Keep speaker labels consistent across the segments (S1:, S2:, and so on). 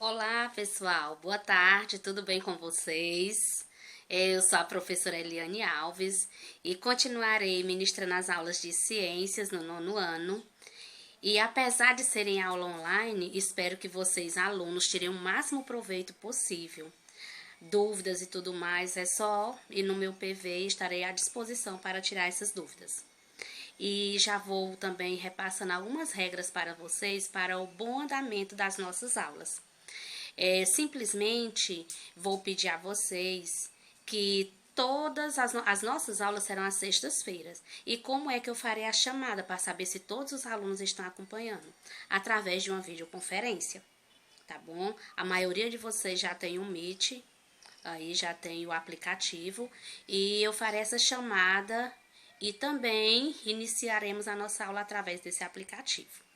S1: Olá, pessoal. Boa tarde, tudo bem com vocês? Eu sou a professora Eliane Alves e continuarei ministrando as aulas de ciências no nono ano. E apesar de serem aula online, espero que vocês, alunos, tirem o máximo proveito possível. Dúvidas e tudo mais, é só ir no meu PV e estarei à disposição para tirar essas dúvidas. E já vou também repassando algumas regras para vocês para o bom andamento das nossas aulas. Simplesmente vou pedir a vocês que todas as nossas aulas serão às sextas-feiras. E como é que eu farei a chamada para saber se todos os alunos estão acompanhando? Através de uma videoconferência, tá bom? A maioria de vocês já tem o Meet, aí já tem o aplicativo, e eu farei essa chamada e também iniciaremos a nossa aula através desse aplicativo.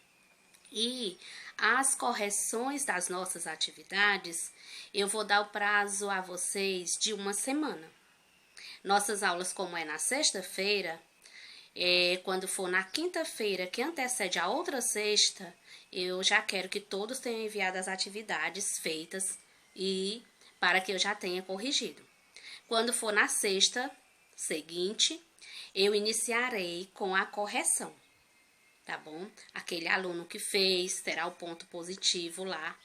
S1: E as correções das nossas atividades, eu vou dar o prazo a vocês de uma semana. Nossas aulas, como é na sexta-feira, quando for na quinta-feira, que antecede a outra sexta, eu já quero que todos tenham enviado as atividades feitas e para que eu já tenha corrigido. Quando for na sexta seguinte, eu iniciarei com a correção. Tá bom? Aquele aluno que fez terá o ponto positivo lá.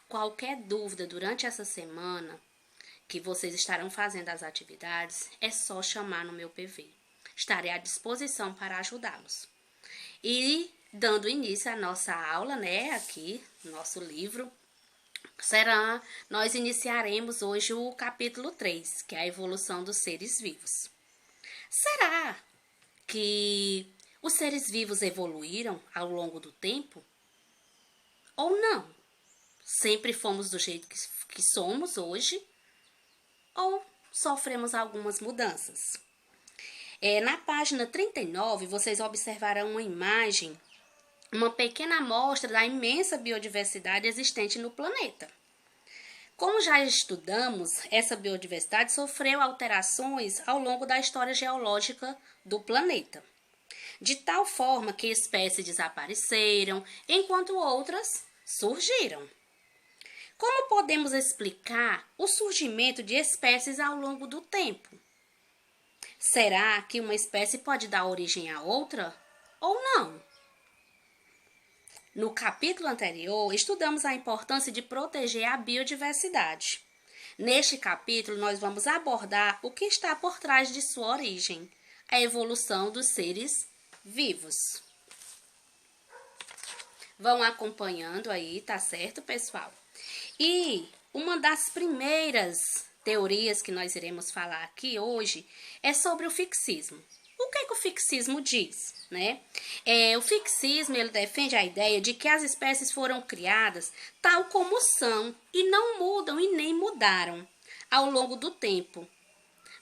S1: Qualquer dúvida durante essa semana que vocês estarão fazendo as atividades, é só chamar no meu PV. Estarei à disposição para ajudá-los. E dando início à nossa aula, né, aqui, no nosso livro, nós iniciaremos hoje o capítulo 3, que é a evolução dos seres vivos. Será que os seres vivos evoluíram ao longo do tempo? Ou não? Sempre fomos do jeito que somos hoje? Ou sofremos algumas mudanças? Na página 39, vocês observarão uma imagem, uma pequena amostra da imensa biodiversidade existente no planeta. Como já estudamos, essa biodiversidade sofreu alterações ao longo da história geológica do planeta, de tal forma que espécies desapareceram, enquanto outras surgiram. Como podemos explicar o surgimento de espécies ao longo do tempo? Será que uma espécie pode dar origem a outra ou não? No capítulo anterior, estudamos a importância de proteger a biodiversidade. Neste capítulo, nós vamos abordar o que está por trás de sua origem, a evolução dos seres vivos. Vão acompanhando aí, tá certo, pessoal? E uma das primeiras teorias que nós iremos falar aqui hoje é sobre o fixismo. O que é que o fixismo diz, né? O fixismo, ele defende a ideia de que as espécies foram criadas tal como são e não mudam e nem mudaram ao longo do tempo.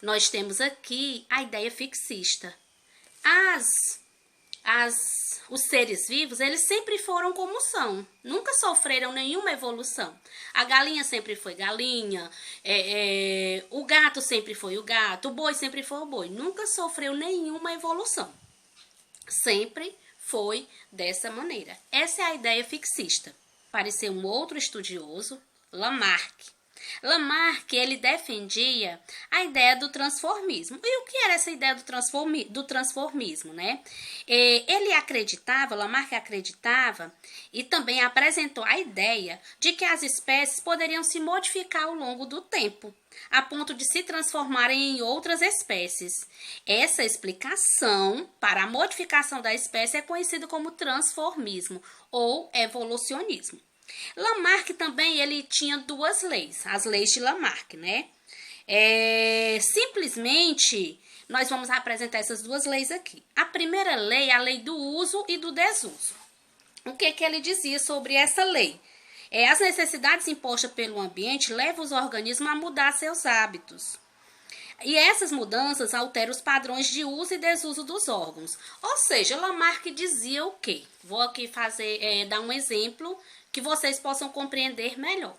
S1: Nós temos aqui a ideia fixista. Os seres vivos, eles sempre foram como são, nunca sofreram nenhuma evolução. A galinha sempre foi galinha, o gato sempre foi o gato, o boi sempre foi o boi, nunca sofreu nenhuma evolução. Sempre foi dessa maneira. Essa é a ideia fixista. Apareceu um outro estudioso, Lamarck. Lamarck, ele defendia a ideia do transformismo. E o que era essa ideia do transformismo, né? Lamarck acreditava e também apresentou a ideia de que as espécies poderiam se modificar ao longo do tempo, a ponto de se transformarem em outras espécies. Essa explicação para a modificação da espécie é conhecida como transformismo ou evolucionismo. Lamarck também, ele tinha duas leis, as leis de Lamarck, né? Simplesmente, nós vamos apresentar essas duas leis aqui. A primeira lei é a lei do uso e do desuso. O que ele dizia sobre essa lei? As necessidades impostas pelo ambiente levam os organismos a mudar seus hábitos. E essas mudanças alteram os padrões de uso e desuso dos órgãos. Ou seja, Lamarck dizia o quê? Vou aqui dar um exemplo que vocês possam compreender melhor.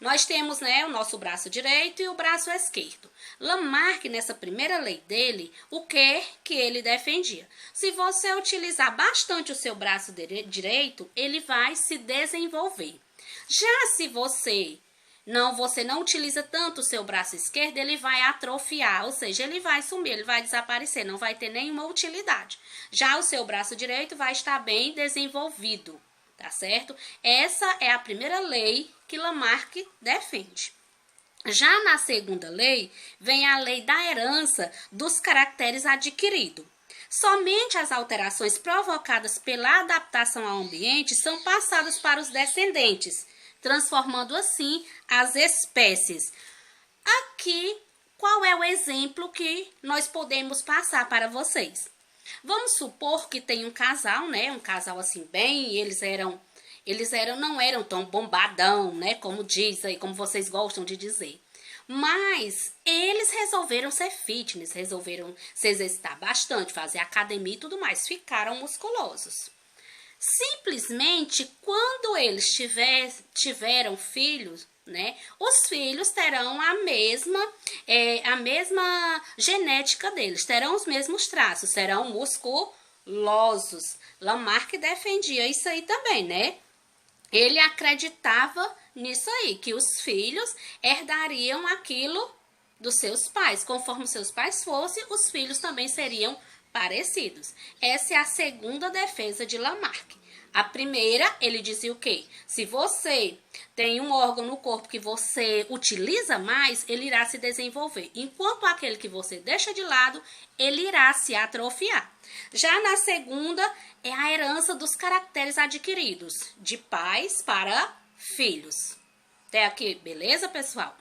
S1: Nós temos, né, o nosso braço direito e o braço esquerdo. Lamarck, nessa primeira lei dele, o que ele defendia? Se você utilizar bastante o seu braço direito, ele vai se desenvolver. Já se você não utiliza tanto o seu braço esquerdo, ele vai atrofiar, ou seja, ele vai sumir, ele vai desaparecer, não vai ter nenhuma utilidade. Já o seu braço direito vai estar bem desenvolvido, tá certo? Essa é a primeira lei que Lamarck defende. Já na segunda lei, vem a lei da herança dos caracteres adquiridos. Somente as alterações provocadas pela adaptação ao ambiente são passadas para os descendentes, transformando assim as espécies. Aqui, qual é o exemplo que nós podemos passar para vocês? Vamos supor que tem um casal, né? Um casal assim bem, não eram tão bombadão, né? Como diz aí, como vocês gostam de dizer. Mas eles resolveram ser fitness, resolveram se exercitar bastante, fazer academia e tudo mais. Ficaram musculosos. Simplesmente, quando eles tiveram filhos, né? Os filhos terão a mesma genética deles, terão os mesmos traços, serão musculosos. Lamarck defendia isso aí também, né? Ele acreditava nisso aí, que os filhos herdariam aquilo dos seus pais. Conforme seus pais fossem, os filhos também seriam parecidos. Essa é a segunda defesa de Lamarck. A primeira, ele dizia o quê? Se você tem um órgão no corpo que você utiliza mais, ele irá se desenvolver. Enquanto aquele que você deixa de lado, ele irá se atrofiar. Já na segunda, é a herança dos caracteres adquiridos, de pais para filhos. Até aqui, beleza, pessoal?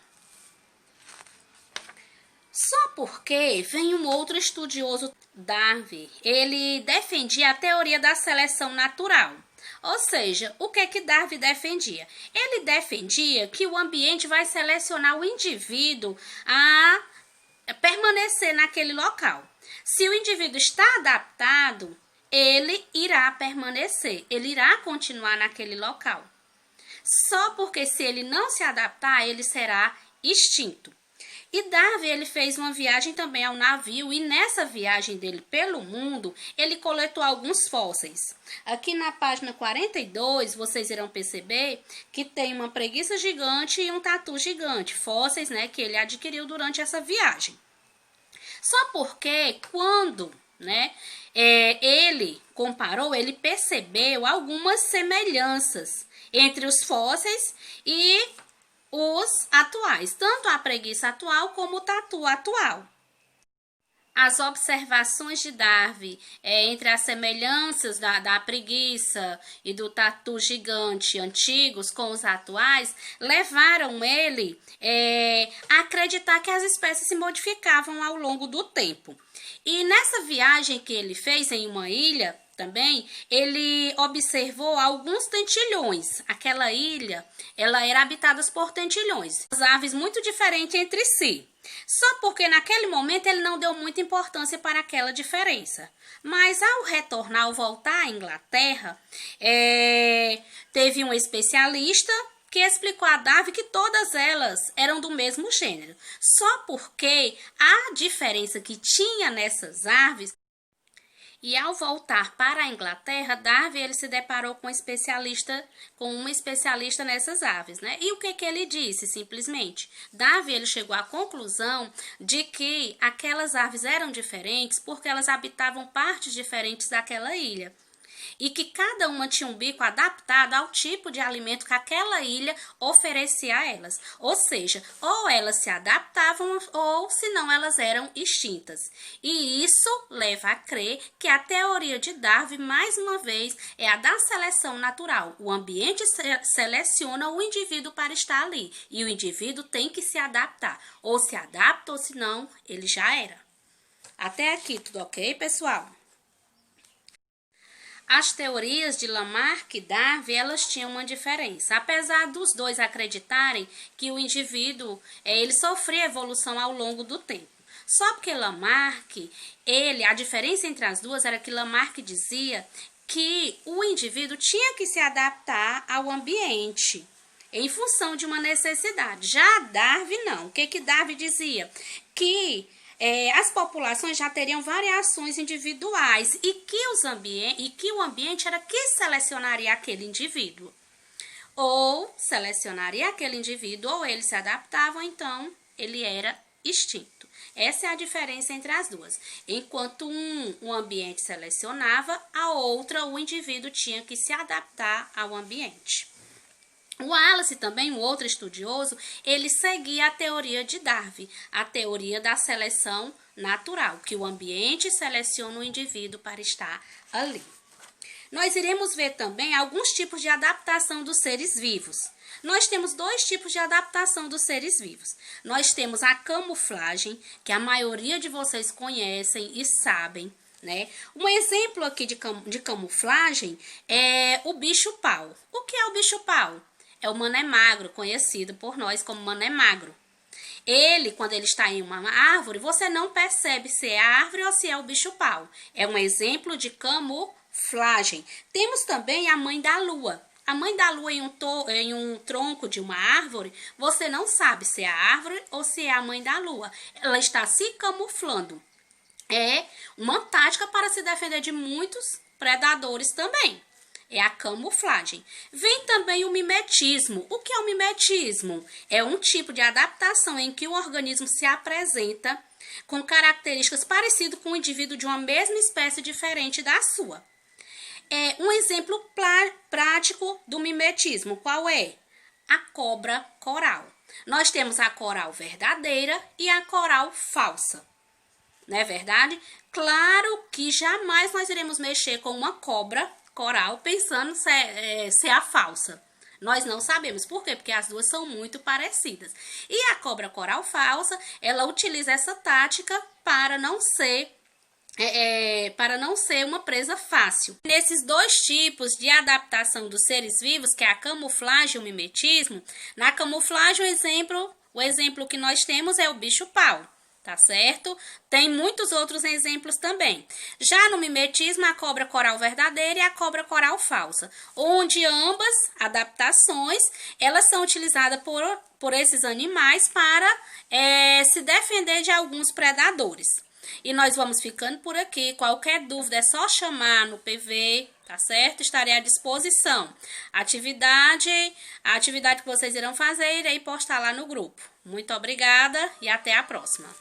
S1: Só porque vem um outro estudioso, Darwin, ele defendia a teoria da seleção natural. Ou seja, o que Darwin defendia? Ele defendia que o ambiente vai selecionar o indivíduo a permanecer naquele local. Se o indivíduo está adaptado, ele irá permanecer, ele irá continuar naquele local. Só porque se ele não se adaptar, ele será extinto. E Darwin, ele fez uma viagem também ao navio e nessa viagem dele pelo mundo, ele coletou alguns fósseis. Aqui na página 42, vocês irão perceber que tem uma preguiça gigante e um tatu gigante, fósseis, né, que ele adquiriu durante essa viagem. Só porque quando, né, ele comparou, ele percebeu algumas semelhanças entre os fósseis e os atuais, tanto a preguiça atual como o tatu atual. As observações de Darwin entre as semelhanças da preguiça e do tatu gigante antigos com os atuais levaram ele a acreditar que as espécies se modificavam ao longo do tempo. E nessa viagem que ele fez em uma ilha, também, ele observou alguns tentilhões. Aquela ilha, ela era habitada por tentilhões, as aves muito diferentes entre si. Só porque naquele momento ele não deu muita importância para aquela diferença. Mas ao retornar, ao voltar à Inglaterra, teve um especialista que explicou a Darwin que todas elas eram do mesmo gênero. Só porque a diferença que tinha nessas aves. E ao voltar para a Inglaterra, Darwin ele se deparou com uma especialista nessas aves, né? E o que ele disse, simplesmente? Darwin ele chegou à conclusão de que aquelas aves eram diferentes porque elas habitavam partes diferentes daquela ilha. E que cada uma tinha um bico adaptado ao tipo de alimento que aquela ilha oferecia a elas. Ou seja, ou elas se adaptavam ou senão elas eram extintas. E isso leva a crer que a teoria de Darwin, mais uma vez, é a da seleção natural. O ambiente seleciona o indivíduo para estar ali. E o indivíduo tem que se adaptar. Ou se adapta ou senão ele já era. Até aqui, tudo ok, pessoal? As teorias de Lamarck e Darwin, elas tinham uma diferença. Apesar dos dois acreditarem que o indivíduo, ele sofria evolução ao longo do tempo. Só porque Lamarck, a diferença entre as duas era que Lamarck dizia que o indivíduo tinha que se adaptar ao ambiente em função de uma necessidade. Já Darwin não. O que Darwin dizia? Que as populações já teriam variações individuais e que o ambiente era que selecionaria aquele indivíduo. Ou selecionaria aquele indivíduo, ou ele se adaptava, ou então ele era extinto. Essa é a diferença entre as duas. Enquanto um ambiente selecionava, a outra, o indivíduo tinha que se adaptar ao ambiente. O Wallace também, um outro estudioso, ele seguia a teoria de Darwin, a teoria da seleção natural, que o ambiente seleciona o indivíduo para estar ali. Nós iremos ver também alguns tipos de adaptação dos seres vivos. Nós temos dois tipos de adaptação dos seres vivos. Nós temos a camuflagem, que a maioria de vocês conhecem e sabem, né? Um exemplo aqui de camuflagem é o bicho-pau. O que é o bicho-pau? É o mané magro, conhecido por nós como mané magro. Ele, quando ele está em uma árvore, você não percebe se é a árvore ou se é o bicho-pau. É um exemplo de camuflagem. Temos também a mãe da lua. A mãe da lua em um tronco de uma árvore, você não sabe se é a árvore ou se é a mãe da lua. Ela está se camuflando. É uma tática para se defender de muitos predadores também. É a camuflagem. Vem também o mimetismo. O que é o mimetismo? É um tipo de adaptação em que o organismo se apresenta com características parecidas com o indivíduo de uma mesma espécie diferente da sua. É um exemplo prático do mimetismo. Qual é? A cobra coral. Nós temos a coral verdadeira e a coral falsa. Não é verdade? Claro que jamais nós iremos mexer com uma cobra coral pensando se é a falsa. Nós não sabemos. Por quê? Porque as duas são muito parecidas. E a cobra coral falsa, ela utiliza essa tática para não ser uma presa fácil. Nesses dois tipos de adaptação dos seres vivos, que é a camuflagem e o mimetismo, na camuflagem o exemplo que nós temos é o bicho-pau. Tá certo? Tem muitos outros exemplos também. Já no mimetismo, a cobra coral verdadeira e a cobra coral falsa, onde ambas adaptações, elas são utilizadas por esses animais para se defender de alguns predadores. E nós vamos ficando por aqui. Qualquer dúvida é só chamar no PV, tá certo? Estarei à disposição. A atividade que vocês irão fazer, irei postar lá no grupo. Muito obrigada e até a próxima.